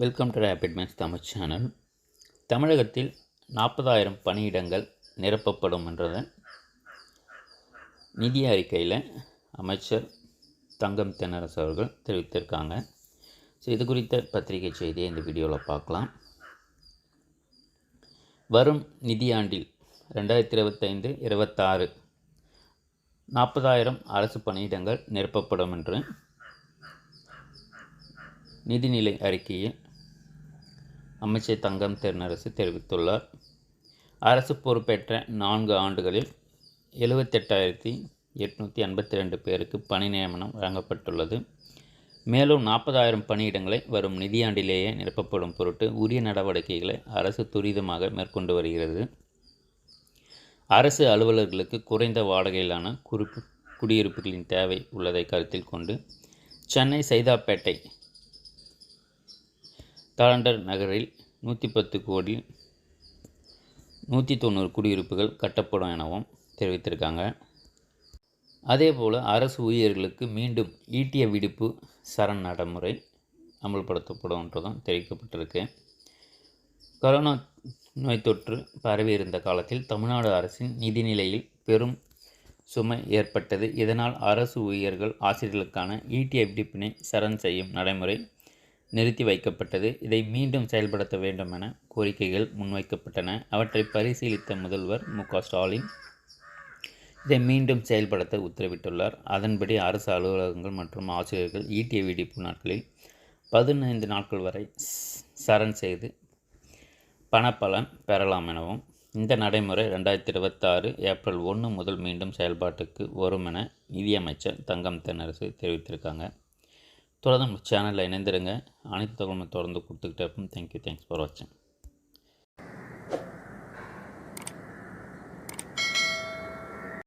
Welcome to Rapid Max Tamil channel. தமிழகத்தில் 40,000 பணியிடங்கள் நிரப்பப்படும் என்றதை நிதி அறிக்கையில் அமைச்சர் தங்கம் தென்னரசு அவர்கள் தெரிவித்திருக்காங்க. ஸோ இது குறித்த பத்திரிகை செய்தியை இந்த வீடியோவில் பார்க்கலாம். வரும் நிதியாண்டில் 2025-26 40,000 அரசு பணியிடங்கள் நிரப்பப்படும் என்று நிதிநிலை அறிக்கையில் அமைச்சர் தங்கம் தென்னரசு தெரிவித்துள்ளார். அரசு பொறுப்பேற்ற 4 ஆண்டுகளில் 78,882 பேருக்கு பணி நியமனம் வழங்கப்பட்டுள்ளது. மேலும் 40,000 பணியிடங்களை வரும் நிதியாண்டிலேயே நிரப்பப்படும் பொருட்டு உரிய நடவடிக்கைகளை அரசு துரிதமாக மேற்கொண்டு வருகிறது. அரசு அலுவலர்களுக்கு குறைந்த வாடகையிலான குடியிருப்புகளின் தேவை உள்ளதை கருத்தில் கொண்டு சென்னை சைதாப்பேட்டை தாளண்டர் நகரில் 110 கோடி 190 குடியிருப்புகள் கட்டப்படும் எனவும் தெரிவித்திருக்காங்க. அதேபோல் அரசு ஊழியர்களுக்கு மீண்டும் ஈட்டிய விடுப்பு சரண் நடைமுறை அமல்படுத்தப்படும் என்றும் தெரிவிக்கப்பட்டிருக்கு. கொரோனா நோய் தொற்று பரவி இருந்த காலத்தில் தமிழ்நாடு அரசின் நிதிநிலையில் பெரும் சுமை ஏற்பட்டது. இதனால் அரசு ஊழியர்கள் ஆசிரியர்களுக்கான ஈட்டிய விடுப்பினை சரண் செய்யும் நடைமுறை நிறுத்தி வைக்கப்பட்டது. இதை மீண்டும் செயல்படுத்த வேண்டும் என கோரிக்கைகள் முன்வைக்கப்பட்டன. அவற்றை பரிசீலித்த முதல்வர் மு.க.ஸ்டாலின் இதை மீண்டும் செயல்படுத்த உத்தரவிட்டுள்ளார். அதன்படி அரசு அலுவலகங்கள் மற்றும் ஆசிரியர்கள் ஈட்டிய விடுப்பு நாட்களில் 15 நாட்கள் வரை சரண் செய்து பணப்பலன் பெறலாம் எனவும் இந்த நடைமுறை 2026 ஏப்ரல் 1 முதல் மீண்டும் செயல்பாட்டுக்கு வரும் என நிதியமைச்சர் தங்கம் தென்னரசு தெரிவித்திருக்காங்க. தொடர்ந்து நம்ம சேனலில் இணைந்திருங்க. அனைத்து தகவலும் தொடர்ந்து கொடுத்துக்கிட்டே இருப்போம். தேங்க்ஸ் ஃபார் வாட்சிங்.